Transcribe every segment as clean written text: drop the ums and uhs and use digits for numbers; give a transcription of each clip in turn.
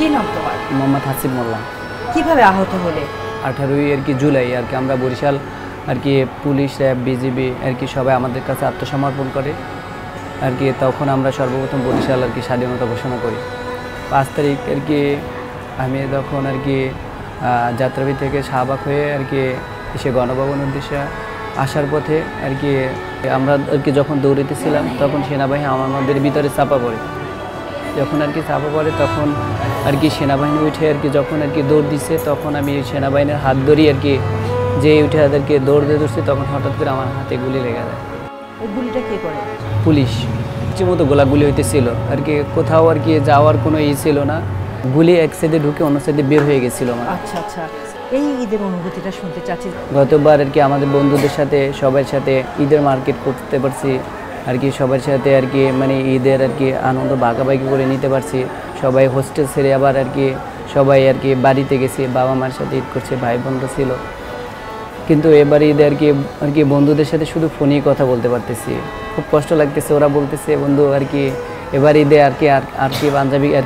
কি নাম তোমার? মোহাম্মদ হাসিব মোল্লা। কিভাবে আহত হলে? 18ই আর কি জুলাই আর কি আমরা বরিশাল আর কি পুলিশ, র্যাব, বিজিবি আর কি সবাই আমাদের কাছে আত্মসমর্পণ করে আর কি। তখন আমরা সর্বপ্রথম বরিশাল আর কি স্বাধীনতা ঘোষণা করি। 5 তারিখ আর কি আমি তখন আর কি যাত্রাবাড়ি থেকে শাহবাগ হয়ে আর কি এসে গণভবন উদ্দেশ্যে আসার পথে আর কি আমরা আর কি যখন দৌড়িতেছিলাম তখন সেনাবাহিনী আমাদের ভিতরে চাপা পড়ে। যখন আর কি চাপা পড়ে তখন আর কি সেনাবাহিনী উঠে আর কি যখন আর কি দৌড় দিচ্ছে তখন আমি সেনাবাহিনীর হাত ধরি আর কি যে উঠে তাদেরকে দৌড় দিয়ে ধরছি তখন হঠাৎ করে আমার হাতে গুলি লেগে যায়। ওই গুলিটা কে করে? পুলিশ। মতো গোলাগুলি হইতেছিল আর কি, কোথাও আর কি যাওয়ার কোনো ছিল না। গুলি এক সাইডে ঢুকে অন্য সাইডে বের হয়ে গেছিল আমার। আচ্ছা আচ্ছা, এই ঈদের অনুভূতিটা শুনতে চাচ্ছি। গতবার আর কি আমাদের বন্ধুদের সাথে সবার সাথে ঈদের মার্কেট করতে পারছি আর কি, সবার সাথে আর কি মানে ঈদের আর কি আনন্দ ভাগাভাগি করে নিতে পারছি। সবাই হোস্টেল ছেড়ে আবার আর কি সবাই আর কি বাড়িতে গেছে, বাবা মার সাথে ঈদ করছে, ভাই বোনরা ছিল। কিন্তু এবার ঈদে আর কি বন্ধুদের সাথে শুধু ফোনেই কথা বলতে পারতেছি, খুব কষ্ট লাগতেছে। ওরা বলতেছে বন্ধু আর কি এবার ঈদে আর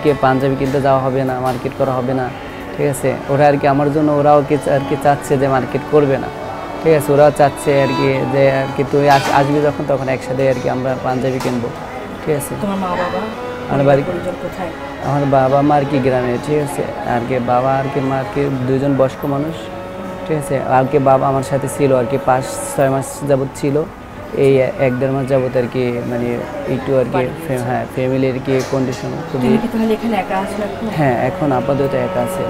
কি পাঞ্জাবি কিনতে যাওয়া হবে না, মার্কেট করা হবে না, ঠিক আছে। ওরা আর কি আমার জন্য ওরাও আর কি চাচ্ছে যে মার্কেট করবে না, ঠিক আছে। ওরাও চাচ্ছে আর কি যে আর কি তুই আসবি যখন তখন একসাথে আর কি আমরা পাঞ্জাবি কিনবো, ঠিক আছে। তোমার মা বাবা আমার বাড়ি কোথায়? আমার বাবা মা আর কি গ্রামে, ঠিক আছে। আর কি বাবা আর কি মা আর কি 2জন বয়স্ক মানুষ, ঠিক আছে। আর কি বাবা আমার সাথে ছিল আর কি 5-6 মাস যাবত ছিল। এই 1-1.5 মাস যাবত আর কি মানে একটু আর কি হ্যাঁ ফ্যামিলির কি কন্ডিশন খুবই। তুমি কি তাহলে এখানে একা আছো? হ্যাঁ এখন আপাতত একা আছি।